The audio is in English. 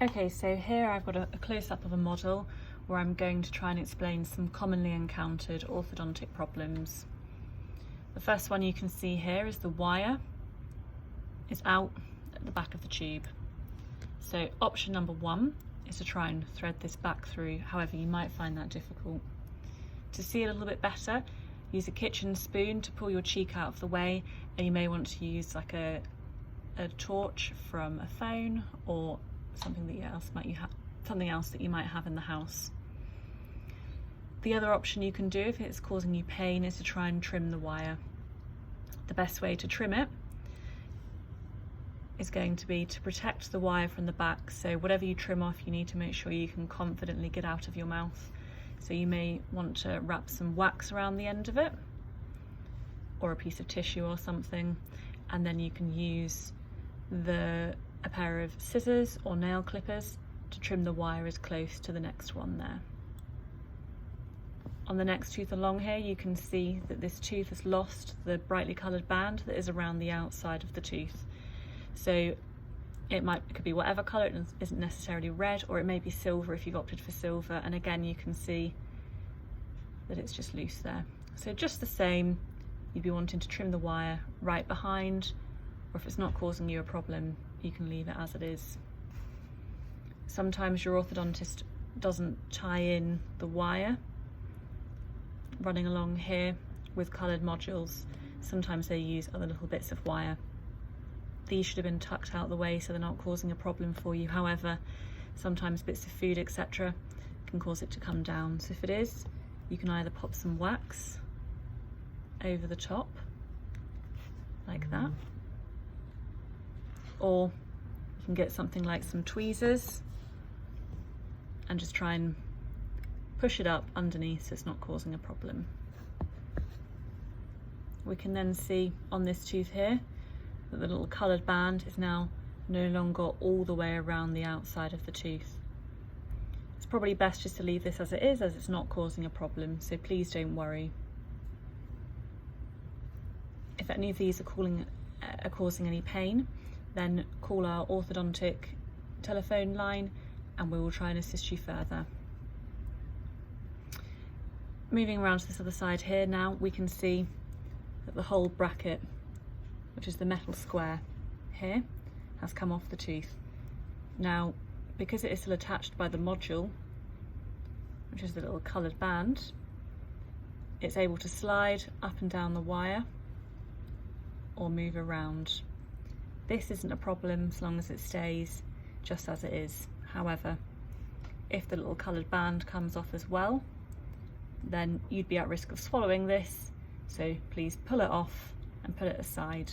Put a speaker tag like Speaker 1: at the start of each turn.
Speaker 1: Okay, so here I've got a close-up of a model where I'm going to try and explain some commonly encountered orthodontic problems. The first one you can see here is the wire is out at the back of the tube. So option number one is to try and thread this back through, however you might find that difficult. To see it a little bit better, use a kitchen spoon to pull your cheek out of the way, and you may want to use like a torch from a phone or something else that you might have in the house. The other option you can do if it's causing you pain is to try and trim the wire. The best way to trim it is going to be to protect the wire from the back, so whatever you trim off you need to make sure you can confidently get out of your mouth. So you may want to wrap some wax around the end of it or a piece of tissue or something, and then you can use a pair of scissors or nail clippers to trim the wire as close to the next one there. On the next tooth along here you can see that this tooth has lost the brightly coloured band that is around the outside of the tooth. So it could be whatever colour, it isn't necessarily red, or it may be silver if you've opted for silver, and again you can see that it's just loose there. So just the same, you'd be wanting to trim the wire right behind, or if it's not causing you a problem you can leave it as it is. Sometimes your orthodontist doesn't tie in the wire running along here with coloured modules. Sometimes they use other little bits of wire. These should have been tucked out the way so they're not causing a problem for you. However, sometimes bits of food, etc., can cause it to come down. So if it is, you can either pop some wax over the top, like that, or you can get something like some tweezers and just try and push it up underneath so it's not causing a problem. We can then see on this tooth here that the little coloured band is now no longer all the way around the outside of the tooth. It's probably best just to leave this as it is, as it's not causing a problem, so please don't worry. If any of these are causing any pain, then call our orthodontic telephone line and we will try and assist you further. Moving around to this other side here now, we can see that the whole bracket, which is the metal square here, has come off the tooth. Now, because it is still attached by the module, which is the little coloured band, it's able to slide up and down the wire or move around. This isn't a problem as long as it stays just as it is. However, if the little coloured band comes off as well, then you'd be at risk of swallowing this, so please pull it off and put it aside.